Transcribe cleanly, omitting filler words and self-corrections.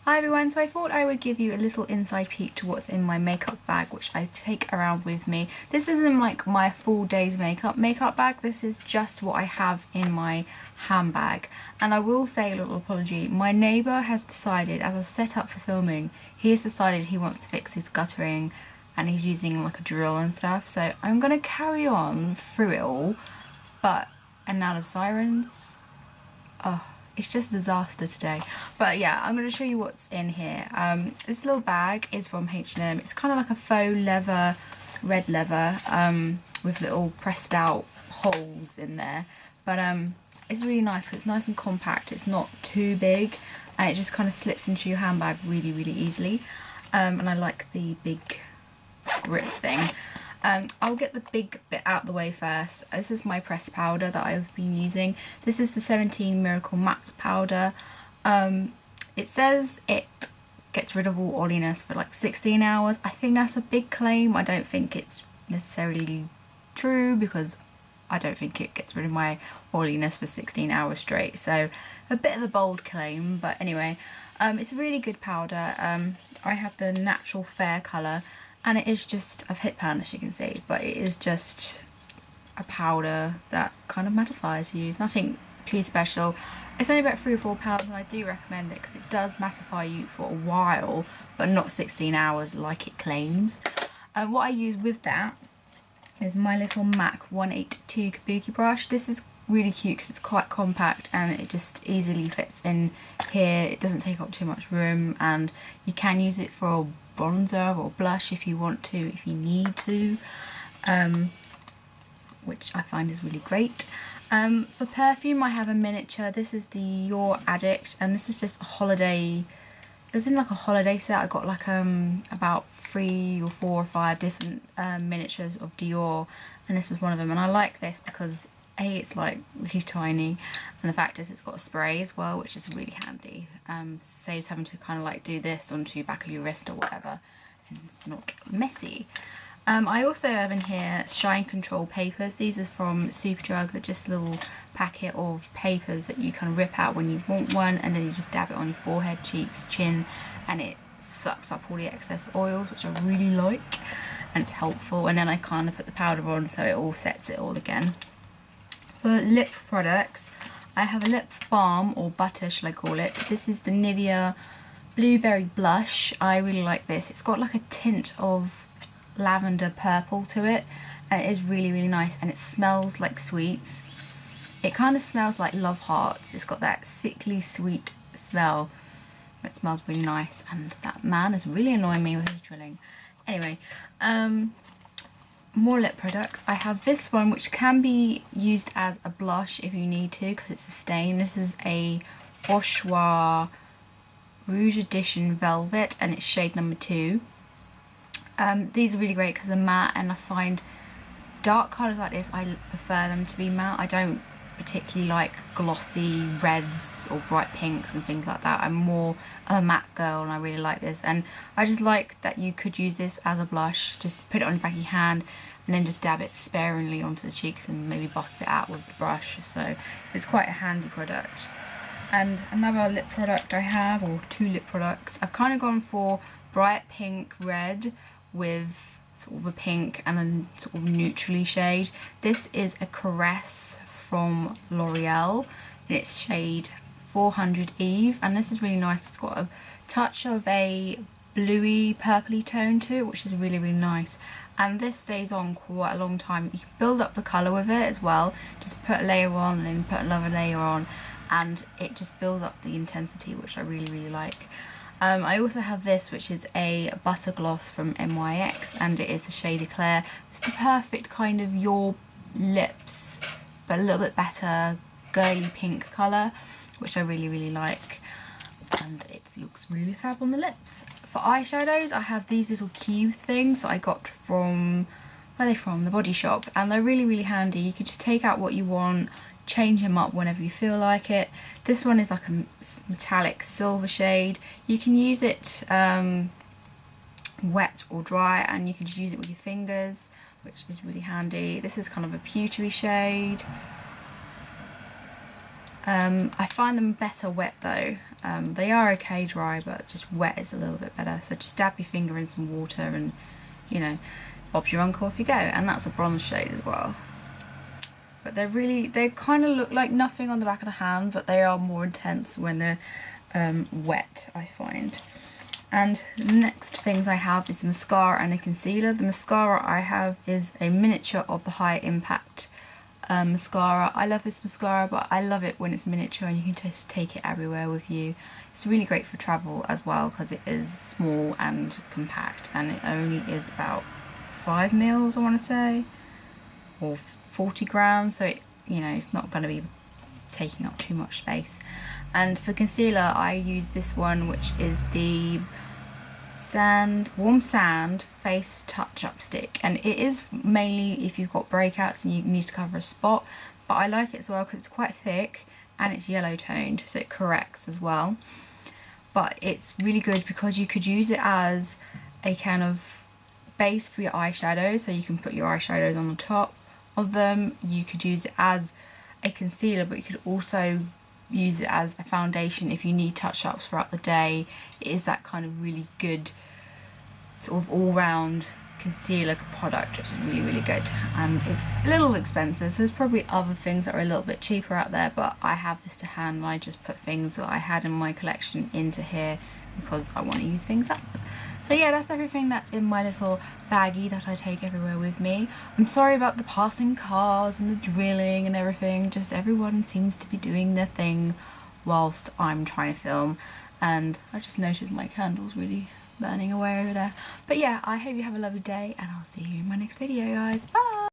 Hi everyone, so I thought I would give you a little inside peek to what's in my makeup bag, which I take around with me. This isn't like my full day's makeup bag, this is just what I have in my handbag. And I will say a little apology, my neighbour has decided, as a setup for filming, he has decided he wants to fix his guttering and he's using like a drill and stuff, so I'm gonna carry on through it all. And now the sirens. Oh, it's just a disaster today. But yeah, I'm going to show you what's in here. This little bag is from H&M. It's kind of like a faux leather, red leather, with little pressed out holes in there. But it's really nice because it's nice and compact. It's not too big and it just kind of slips into your handbag really, really easily. And I like the big grip thing. I'll get the big bit out the way first. This is my pressed powder that I've been using. This is the 17 Miracle Matte powder. It says it gets rid of all oiliness for like 16 hours. I think that's a big claim. I don't think it's necessarily true because I don't think it gets rid of my oiliness for 16 hours straight. So a bit of a bold claim, but anyway, it's a really good powder. I have the natural fair colour. And it is just, I've hit pan as you can see, but it is just a powder that kind of mattifies you. It's nothing too special. It's only about £3 or £4 and I do recommend it because it does mattify you for a while, but not 16 hours like it claims. What I use with that is my little MAC 182 Kabuki brush. This is really cute because it's quite compact and it just easily fits in here. It doesn't take up too much room and you can use it for a bronzer or blush if you want to, if you need to, which I find is really great. For perfume I have a miniature. This is the Dior Addict and this is just a holiday, it was in like a holiday set. I got like about 3 or 4 or 5 different miniatures of Dior and this was one of them, and I like this because A, it's like really tiny, and the fact is it's got a spray as well, which is really handy. Saves having to kind of like do this onto the back of your wrist or whatever, and it's not messy. I also have in here Shine Control papers. These are from Superdrug. They're just a little packet of papers that you kind of rip out when you want one, and then you just dab it on your forehead, cheeks, chin, and it sucks up all the excess oils, which I really like, and it's helpful. And then I kind of put the powder on so it all sets it all again. For lip products, I have a lip balm, or butter shall I call it. This is the Nivea Blueberry Blush. I really like this. It's got like a tint of lavender purple to it and it is really, really nice, and it smells like sweets. It kind of smells like Love Hearts. It's got that sickly sweet smell. It smells really nice, and that man is really annoying me with his drilling. Anyway, more lip products. I have this one which can be used as a blush if you need to because it's a stain. This is a Oshawa Rouge Edition Velvet and it's shade number 2. These are really great because they're matte, and I find dark colours like this, I prefer them to be matte. I don't particularly like glossy reds or bright pinks and things like that. I'm more a matte girl and I really like this, and I just like that you could use this as a blush. Just put it on the back of your hand and then just dab it sparingly onto the cheeks and maybe buff it out with the brush, so it's quite a handy product. And another lip product I have, or 2 lip products, I've kind of gone for bright pink red with sort of a pink and a sort of neutrally shade. This is a Caress from L'Oreal and it's shade 400 Eve, and this is really nice. It's got a touch of a bluey purpley tone to it, which is really, really nice, and this stays on quite a long time. You can build up the colour with it as well. Just put a layer on and then put another layer on and it just builds up the intensity, which I really, really like. I also have this, which is a butter gloss from NYX, and it is the shade Eclair. It's the perfect kind of your lips, but a little bit better girly pink colour, which I really, really like, and it looks really fab on the lips. For eyeshadows, I have these little cube things that I got from, where are they from? The Body Shop, and they're really, really handy. You can just take out what you want, change them up whenever you feel like it. This one is like a metallic silver shade. You can use it wet or dry, and you can just use it with your fingers, which is really handy. This is kind of a pewtery shade. I find them better wet though. They are okay dry, but just wet is a little bit better. So just dab your finger in some water and, you know, Bob's your uncle, off you go. And that's a bronze shade as well. But they kind of look like nothing on the back of the hand, but they are more intense when they're wet, I find. And the next things I have is mascara and a concealer. The mascara I have is a miniature of the High Impact mascara. I love this mascara, but I love it when it's miniature and you can just take it everywhere with you. It's really great for travel as well because it is small and compact, and it only is about 5 mils, I want to say, or 40 grams, so it, you know, it's not going to be taking up too much space. And for concealer I use this one, which is the Warm Sand Face Touch Up Stick, and it is mainly if you've got breakouts and you need to cover a spot, but I like it as well because it's quite thick and it's yellow toned, so it corrects as well. But it's really good because you could use it as a kind of base for your eyeshadows, so you can put your eyeshadows on the top of them. You could use it as a concealer, but you could also use it as a foundation if you need touch-ups throughout the day. It is that kind of really good sort of all-round concealer product, which is really, really good. And it's a little expensive, so there's probably other things that are a little bit cheaper out there, but I have this to hand and I just put things that I had in my collection into here because I want to use things up. So yeah, that's everything that's in my little baggie that I take everywhere with me. I'm sorry about the passing cars and the drilling and everything, just everyone seems to be doing their thing whilst I'm trying to film, and I just noticed my candle's really burning away over there. But yeah, I hope you have a lovely day and I'll see you in my next video, guys. Bye!